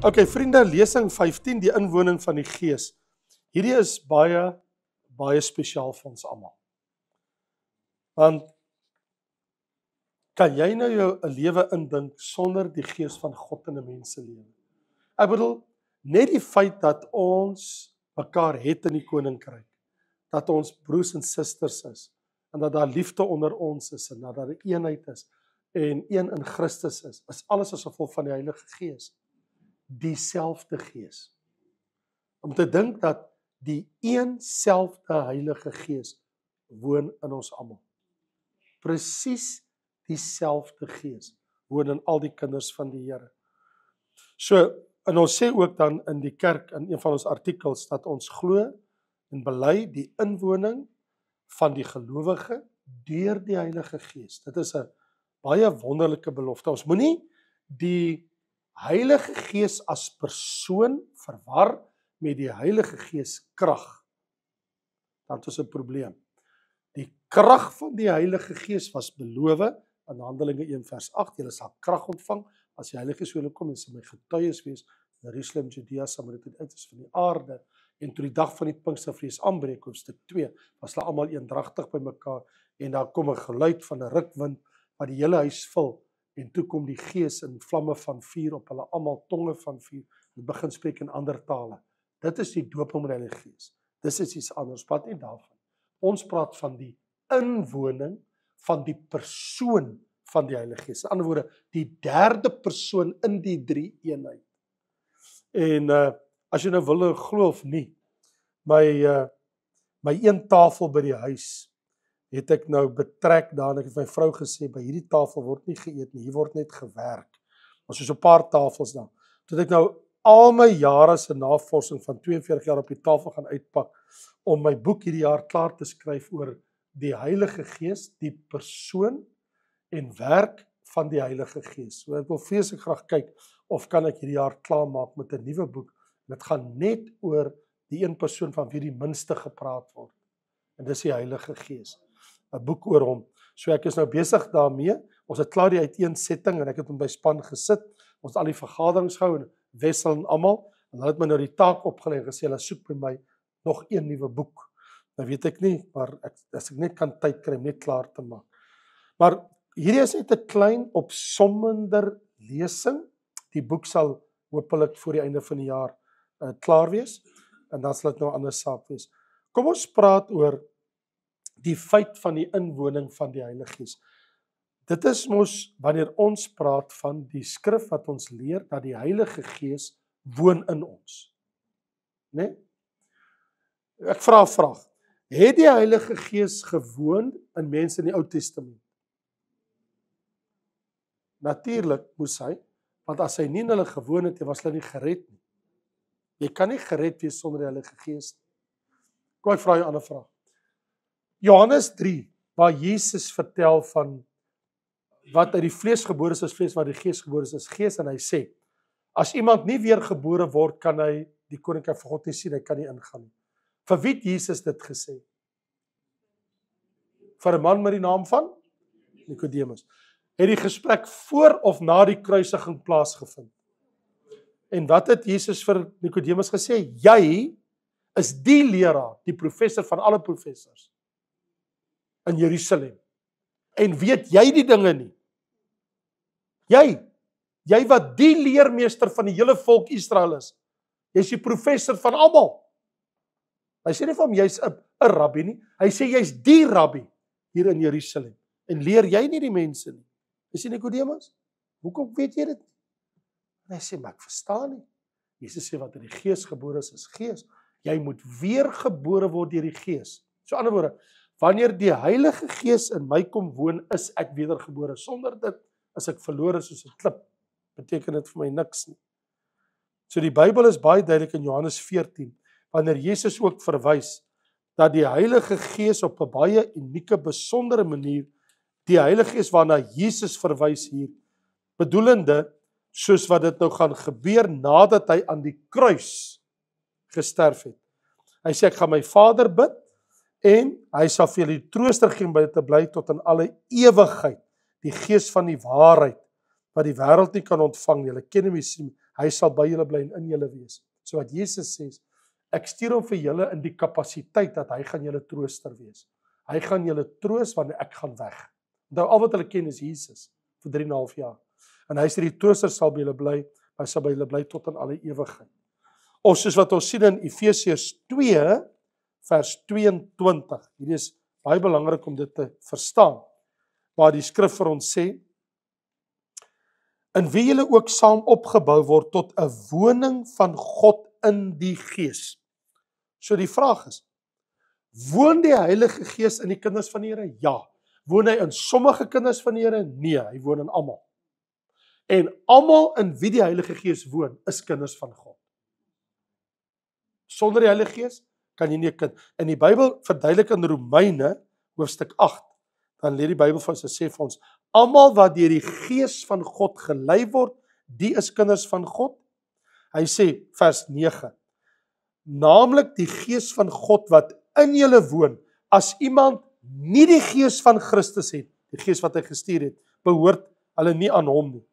Okay, vriende, lesing 15, die inwoning van die Gees. Hierdie is baie spesiaal vir ons almal. Want kan jy nou jou 'n lewe indink sonder die Gees van God in 'n mens se lewe? Ek bedoel, net die feit dat ons mekaar het in die koninkryk, dat ons broers en susters is, en dat daar liefde onder ons is, en dat daar 'n eenheid is, en een in Christus is alles as gevolg van die Heilige Gees. Dieselfde Gees. Om te dink dat die een selfde Heilige Gees woon in ons almal. Presies dieselfde Gees woon in al die kinders van die Here. So, en ons sê ook dan in die kerk in een van ons artikels dat ons glo en bely die inwoning van die gelowige deur die Heilige Gees. Dit is 'n baie wonderlike belofte. Ons moenie die Heilige Gees as persoon verwar met die Heilige Gees krag. Dat is 'n probleem. Die krag van die Heilige Gees was beloof in Handelinge 1 vers 8. Julle sal krag ontvang as die Heilige Gees oor julle kom en sal my getuies wees in Jerusalem, Judea, Samaria tot uiters van die aarde. En toe die dag van die Pinksterfees aanbreek, hoofstuk 2, was hulle almal eendragtig by mekaar en daar kom 'n geluid van 'n rukwind wat die hele huis vul. En toe kom die Gees in vlamme van vuur op hulle almal, tonge van vuur, en begin spreek in ander tale. Dit is die dooping met die Heilige Gees. Dis is iets anders, praat nie daarvan. Ons praat van die inwoning van die persoon van die Heilige Gees. In ander woorde, die derde persoon in die drie eenheid. En as jy nou wil glo of nie, my een tafel by die huis het ek nou betrek daar, en ek het my vrou gesê, by hierdie tafel word nie geëet nie, hier word net gewerk. Ons is so 'n paar tafels daar. Toe het ek nou al my jare se navorsing van 42 jaar op die tafel gaan uitpak, om my boek hierdie jaar klaar te skryf oor die Heilige Gees, die persoon en werk van die Heilige Gees. So ek wil vreeslik graag kyk, of kan ek hierdie jaar klaar maak met 'n nuwe boek, en dit gaan net oor die een persoon van wie die minste gepraat word. En dis die Heilige Gees. 'n Boek oor hom. So ek is nou besig daarmee. Ons het klaar die uiteensetting en ek het hom by span gesit. Ons het al die vergaderings gehou en Wessel en almal, en hulle het my nou die taak opgelê en gesê hulle soek by my nog een nuwe boek. Nou weet ek nie, maar as ek net kan tyd kry om net klaar te maak. Maar hierdie is net 'n klein opsommender lesing. Die boek sal hopelik voor die einde van die jaar klaar wees, en dan sal dit nou 'n ander saak wees. Kom ons praat oor die feit van die inwoning van die Heilige Gees. Dit is mos wanneer ons praat van die skrif wat ons leer, dat die Heilige Gees woon in ons. Né? Ek vra 'n vraag. Het die Heilige Gees gewoon in mense in die Ou Testament? Natuurlik moes hy, want as hy nie in hulle gewoon het, was hulle nie gered nie. Jy kan nie gered wees sonder die Heilige Gees nie. Kom ek vra jou 'n ander vraag. Johannes 3, waar Jesus vertel van wat uit die vlees gebore is vlees, wat die Gees gebore is Gees, en hy sê, as iemand nie weer gebore word, kan hy die koninkryk van God nie sien, hy kan nie ingaan nie. Vir wie het Jesus dit gesê? Vir 'n man met die naam van Nikodemus. Het die gesprek voor of na die kruisiging plaasgevind? En wat het Jesus vir Nikodemus gesê? Jy is die leraar, die professor van alle professors in Jerusalem. En weet jy die dinge nie? Jy wat die leermeester van die hele volk Israel is. Jy's die professor van almal. Hy sê nie vir hom jy's 'n rabbi nie. Hy sê jy's die rabbi hier in Jerusalem. En leer jy nie die mense nie? Hy sê Nikodemus, hoekom weet jy dit nie? En hy sê, maar ek verstaan nie. Jesus sê wat in die Gees gebore is Gees. Jy moet weergebore word deur die Gees. So ander woorde, wanneer die Heilige Gees in my kom woon, is ek wedergebore. Sonder dit is ek verlore soos 'n klip. Beteken dit vir my niks nie. So die Bybel is baie duidelik in Johannes 14, wanneer Jesus ook verwys dat die Heilige Gees op 'n baie unieke, besondere manier, die Heilige Gees waarna Jesus verwys hier, bedoelende soos wat dit nou gaan gebeur nadat hy aan die kruis gesterf het. Hy sê, ek gaan my Vader bid, en hy sal vir julle die trooster gee om by te bly tot in alle ewigheid. Die Gees van die waarheid, wat die wêreld nie kan ontvang, julle ken hom nie sien, hy sal by julle bly en in julle wees. So wat Jesus sê, ek stuur hom vir julle in die kapasiteit dat hy gaan julle trooster wees. Hy gaan julle troos wanneer ek gaan weg. Nou al wat hulle ken is Jesus vir 3,5 jaar. En hy sê die trooster sal by julle bly, hy sal by julle bly tot in alle ewigheid. Of soos wat ons sien in Efesiërs 2 vers 22. Hierdie is baie belangrik om dit te verstaan. Waar die skrif vir ons sê, in wie julle ook saam opgebou word tot 'n woning van God in die Gees. So die vraag is, woon die Heilige Gees in die kinders van die Here? Ja. Woon hy in sommige kinders van die Here? Nee, hy woon in almal. En almal in wie die Heilige Gees woon, is kinders van God. Sonder die Heilige Gees kan jy nie 'n kind. In die Bybel verduidelik in Romeine hoofstuk 8, dan leer die Bybel vir ons, sê vir ons, almal wat deur die Gees van God gelei word, die is kinders van God. Hy sê vers 9, naamlik die Gees van God wat in julle woon. As iemand nie die Gees van Christus het, die Gees wat hy gestuur het, behoort hulle nie aan hom nie.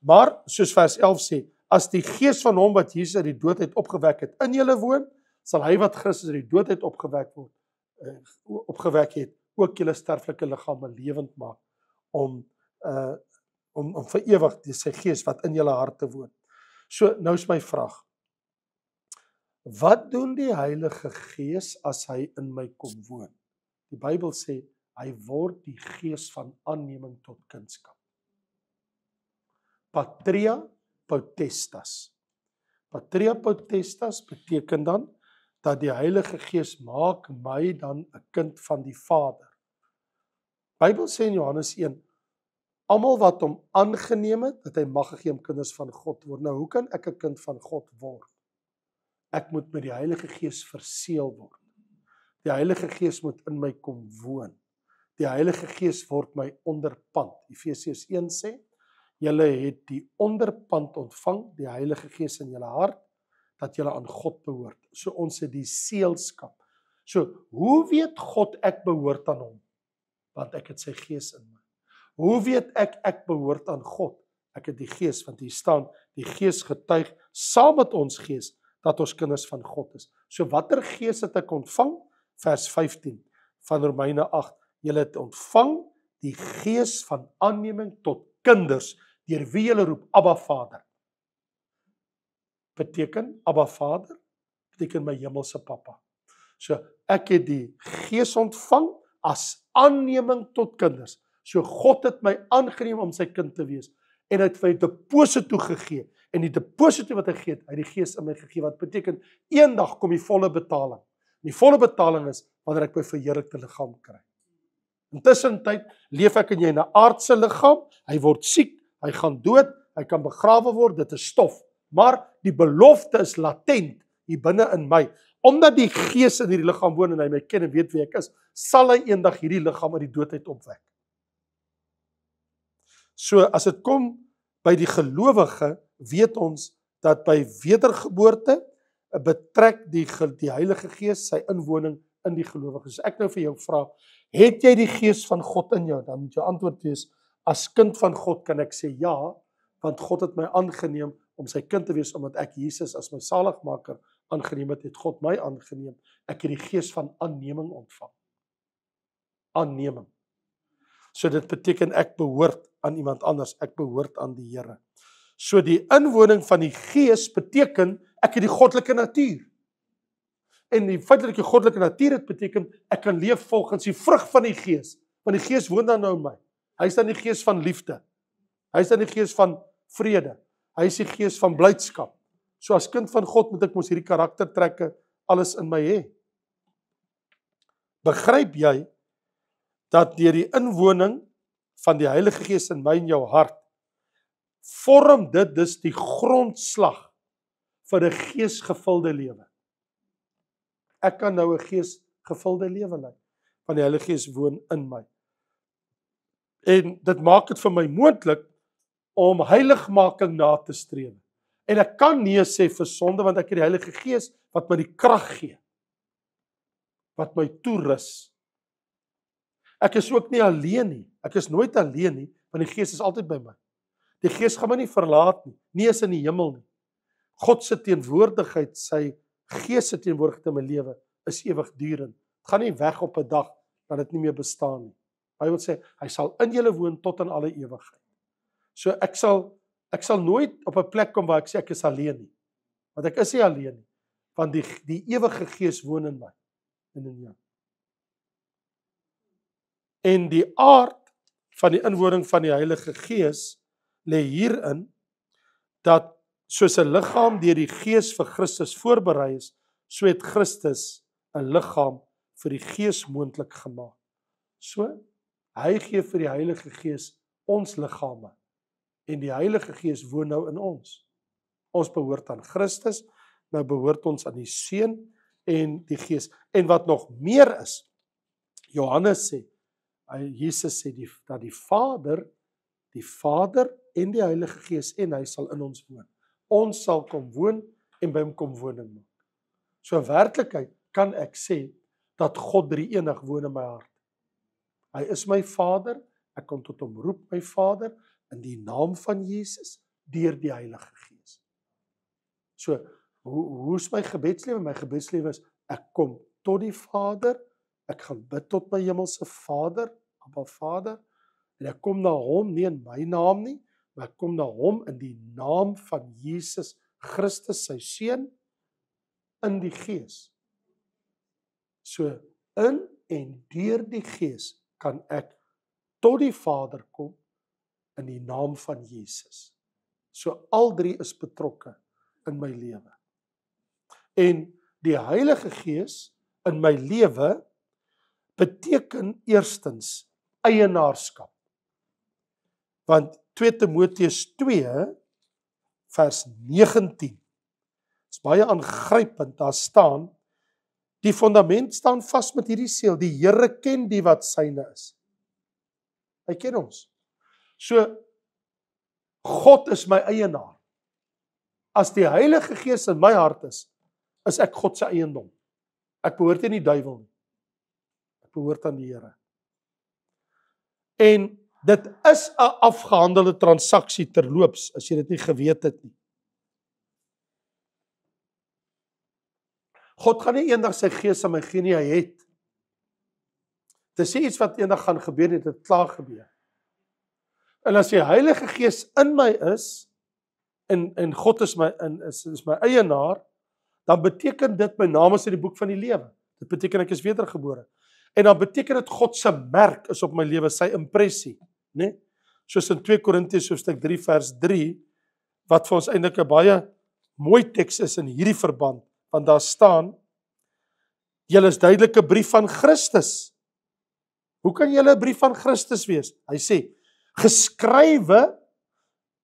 Maar soos vers 11 sê, as die Gees van hom wat Jesus uit die dood uit opgewek het in julle woon, sal hy wat Christus uit die dood uit opgewek het, ook julle sterflike liggame lewend maak om vir ewig sy Gees wat in julle harte woon. So nou is my vraag. Wat doen die Heilige Gees as hy in my kom woon? Die Bybel sê hy word die Gees van aanneming tot kindskap. Patria potestas. Patria potestas beteken dan dat die Heilige Gees maak my dan 'n kind van die Vader. Bybel sê in Johannes 1, almal wat hom aangeneem het, dat hy mag gegee om kinders van God word. Nou, hoe kan ek 'n kind van God word? Ek moet met die Heilige Gees verseël word. Die Heilige Gees moet in my kom woon. Die Heilige Gees word my onderpand. Efesiërs 1 sê, julle het die onderpand ontvang, die Heilige Gees in julle hart, dat julle aan God behoort. So ons het die seelskap. So, hoe weet God ek behoort aan hom? Want ek het sy Gees in my. Hoe weet ek behoort aan God? Ek het die Gees, want hier staan, die Gees getuig saam met ons Gees, dat ons kinders van God is. So watter Gees het ek ontvang? Vers 15 van Romeine 8. Julle het ontvang die Gees van aanneming tot kinders, deur wie julle roep, Abba Vader. Beteken, Abba Vader, beteken my hemelse Papa. So ek het die Gees ontvang as aanneming tot kinders. So God het my aangeneem om sy kind te wees. En hy het my deposito gegee. En die deposito wat hy gee, hy het die Gees in my gegee. Wat beteken, eendag kom die volle betaling. Die volle betaling is, wanneer ek my verheerlikte liggaam kry. Intussen tyd, leef ek en jy in 'n aardse liggaam, hy word siek, hy gaan dood, hy kan begrawe word, dit is stof. Maar die belofte is latent, hier binne in my. Omdat die Gees in hierdie liggaam woon, en hy my ken en weet wie ek is, sal hy eendag hierdie liggaam uit die doodheid opwek. So, as dit kom by die gelowige, weet ons, dat by wedergeboorte, betrek die Heilige Gees sy inwoning in die gelowiges. So ek nou vir jou vra, het jy die Gees van God in jou? Dan moet jou antwoord wees, as kind van God kan ek sê ja, want God het my aangeneem om sy kind te wees, omdat ek Jesus as my saligmaker aangeneem het God my aangeneem. Ek het die Gees van aanneming ontvang. Aanneming. So dit beteken ek behoort aan iemand anders, ek behoort aan die Here. So die inwoning van die Gees beteken, ek het die goddelike natuur. En die feit dat ek die goddelike natuur het, beteken, ek kan leef volgens die vrug van die Gees. Want die Gees woon dan nou in my. Hy is dan die Gees van liefde. Hy is dan die Gees van vrede. Hy is die Gees van blydskap. So as kind van God moet ek mos hierdie karaktertrekke alles in my hê. Begryp jy dat deur die inwoning van die Heilige Gees in my en jou hart, vorm dit dus die grondslag vir 'n geesgevulde lewe. Ek kan nou 'n geesgevulde lewe lei, want die Heilige Gees woon in my. En dit maak dit vir my moontlik om heiligmaking na te streef. En ek kan nee sê vir sonde, want ek het die Heilige Gees wat my die krag gee, wat my toerus. Ek is ook nie alleen nie. Ek is nooit alleen nie, want die Gees is altyd by my. Die Gees gaan my nie verlaat nie, nie eens in die hemel nie. God se teenwoordigheid, sy Gees se teenwoordigheid in my lewe is ewigdurend. Dit gaan nie weg op 'n dag dat dit nie meer bestaan nie. Die Bybel sê hy sal in julle woon tot in alle ewigheid. So ek sal nooit op 'n plek kom waar ek sê ek is alleen nie. Want ek is nie alleen nie, want die ewige Gees woon in my en in jou. En die aard van die inwoning van die Heilige Gees lê hierin dat soos 'n liggaam deur die Gees vir Christus voorberei is, so het Christus 'n liggaam vir die Gees moontlik gemaak. So, hy gee vir die Heilige Gees ons liggame en die Heilige Gees woon nou in ons. Ons behoort aan Christus, nou behoort ons aan die Seun en die Gees. En wat nog meer is, Johannes sê, Jesus sê dat die Vader en die Heilige Gees en hy sal in ons woon. Ons sal kom woon en by hom kom woning maak. So in werklikheid kan ek sê dat God drie-enig woon in my hart. Hy is my Vader, ek kom tot hom roep my Vader in die naam van Jesus deur die Heilige Gees. So, hoe is my gebedslewe? My gebedslewe is ek kom tot die Vader, ek gaan bid tot my hemelse Vader, Abba Vader, en ek kom na hom nie in my naam nie, maar ek kom na hom in die naam van Jesus Christus, sy Seun, in die Gees. So, in en deur die Gees kan ek tot die Vader kom in die naam van Jesus. So, al drie is betrokke in my lewe. En die Heilige Gees in my lewe beteken eerstens eienaarskap. Want 2 Timoteus 2 vers 19 is baie aangrypend. Daar staan, die fondament staan vas met hierdie seël, die Here ken die wat syne is. Hy ken ons. So, God is my eienaar. As die Heilige Gees in my hart is ek God se eiendom. Ek behoort nie die duiwel nie. Ek behoort aan die Here. En dit is 'n afgehandelde transaksie terloops, as jy dit nie geweet het nie. God gaan nie eendag sy Gees aan my gee nie, hy het. Dit is iets wat eendag gaan gebeur, dit het klaar gebeur. En as die Heilige Gees in my is, en God is my eienaar, dan beteken dit my naam is in die boek van die lewe. Dit beteken ek is wedergebore. En dan beteken dit God se merk is op my lewe, sy impressie, né? Soos in 2 Korintiërs hoofstuk 3 vers 3, wat vir ons eintlik 'n baie mooi teks is in hierdie verband, want daar staan, julle is duidelik 'n brief van Christus. Hoe kan julle 'n brief van Christus wees? Hy sê, geskrywe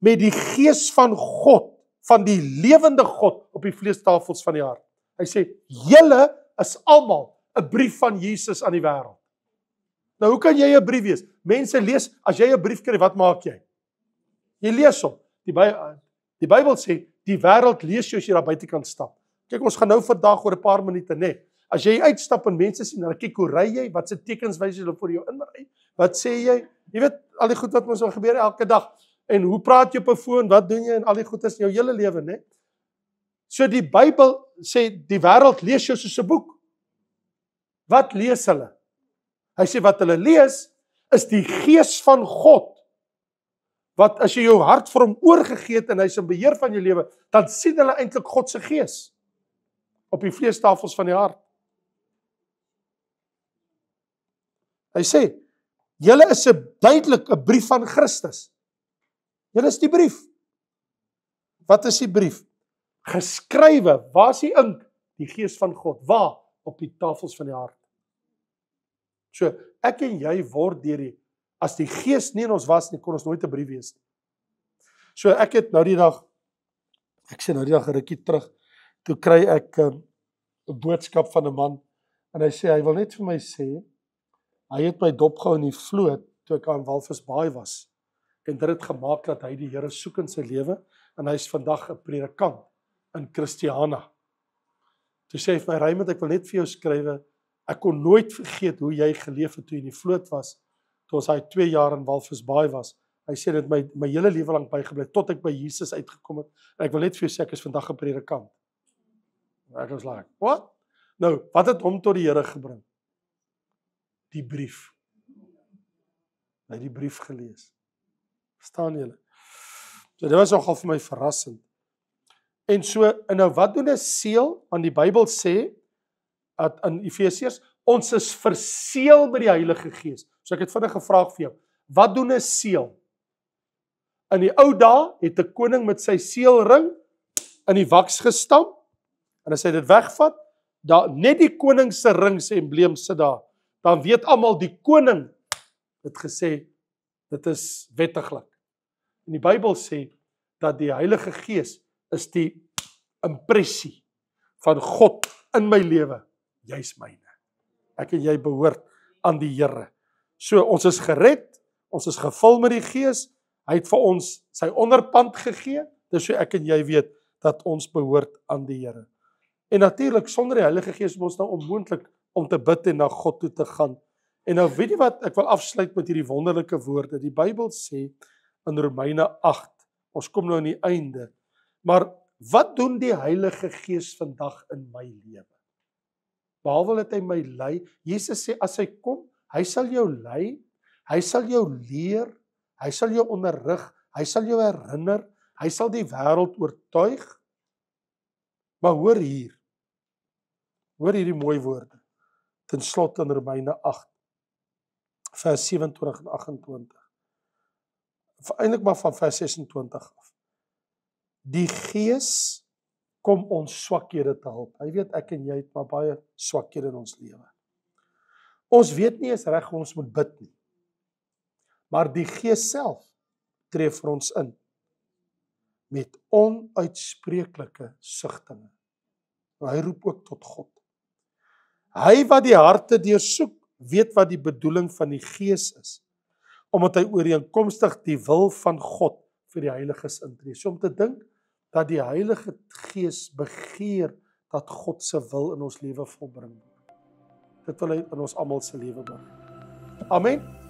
met die Gees van God, van die lewende God op die vleestafels van die hart. Hy sê, julle is almal 'n brief van Jesus aan die wêreld. Nou, hoe kan jy 'n brief wees? Mense lees, as jy 'n brief kry, wat maak jy? Jy lees hom. Die Bybel sê, die wêreld lees jy as jy daar buitekant stap. Kyk, ons gaan nou vandag oor 'n paar minute, né? As jy uitstap en mense sien, hulle kyk, hoe ry jy? Wat se tekens wys hulle vir jou inry? Wat sê jy? Jy weet, al die goed wat ons gebeur elke dag. En hoe praat jy op 'n foon? Wat doen jy? En al die goed is in jou hele lewe, né? So die Bybel sê, die wêreld lees jou soos 'n boek. Wat lees hulle? Hy sê, wat hulle lees, is die Gees van God. Wat as jy jou hart vir hom oorgegee het en hy is in beheer van jou lewe, dan sien hulle eintlik God se Gees op die vleestafels van die hart. Hy sê, julle is duidelik 'n brief van Christus. Julle is die brief. Wat is die brief? Geskrywe, waar is die ink? Die Gees van God. Waar? Op die tafels van die hart. So, ek en jy word deur as die Gees nie in ons was nie, kon ons nooit 'n brief wees nie. So, ek het nou die dag 'n rukkie terug, toe kry ek 'n boodskap van 'n man, en hy sê, hy wil net vir my sê, hy het my dopgehou in die vloot, toe ek aan Walvisbaai was, en dit het gemaak dat hy die Here soek in sy lewe, en hy is vandag 'n predikant in Christiana. Toe sê hy vir my, Raymond, ek wil net vir jou skrywe, ek kon nooit vergeet hoe jy geleef het toe jy in die vloot was, toe ons hy 2 jaar in Walvisbaai was, Hy sê dit my hele lewe lank bygebly tot ek by Jesus uitgekom het. En ek wil net vir jou sê ek is vandag 'n predikant. Ek was like, what? Nou, wat het hom tot die Here gebring? Die brief. Hy het die brief gelees. Verstaan julle? So dit was nogal vir my verrassend. En nou wat doen 'n seël? Want die Bybel sê dat in Efesiërs ons is verseël met die Heilige Gees. So ek het vinnig 'n vraag vir jou. Wat doen 'n seël? In die ou dae het 'n koning met sy seelring in die waks gestamp en as hy dit wegvat, net die koning se ring se embleem sit daar. Dan weet almal die koning het gesê dit is wettiglik. En die Bybel sê dat die Heilige Gees is die impressie van God in my lewe. Jy's myne. Ek en jy behoort aan die Here. So ons is gered, ons is gevul met die Gees. Hy het vir ons sy onderpand gegee. Dis so ek en jy weet dat ons behoort aan die Here. En natuurlik sonder die Heilige Gees is ons nou onmoontlik om te bid en na God toe te gaan. En nou weet jy wat, ek wil afsluit met hierdie wonderlike woorde. Die Bybel sê in Romeine 8, ons kom nou aan die einde, maar wat doen die Heilige Gees vandag in my lewe? Behalwe dat hy my lei, Jesus sê as hy kom, hy sal jou lei, hy sal jou leer, hy sal jou onderrig, hy sal jou herinner, hy sal die wêreld oortuig. Maar hoor hierdie mooi woorde. Ten slotte in Romeine 8, vers 27 en 28. Eintlik maar van vers 26 af. Die Gees kom ons swakhede te help. Hy weet ek en jy het maar baie swakhede in ons lewe. Ons weet nie eens reg hoe ons moet bid nie. Maar die Gees self tree vir ons in met onuitspreeklike sigtinge. Hy roep ook tot God. Hy wat die harte deursoek, weet wat die bedoeling van die Gees is, omdat hy ooreenkomstig die wil van God vir die heiliges intree. So om te dink dat die Heilige Gees begeer dat God se wil in ons lewe volbring word. Dit wil hy in ons almal se lewe bring. Amen.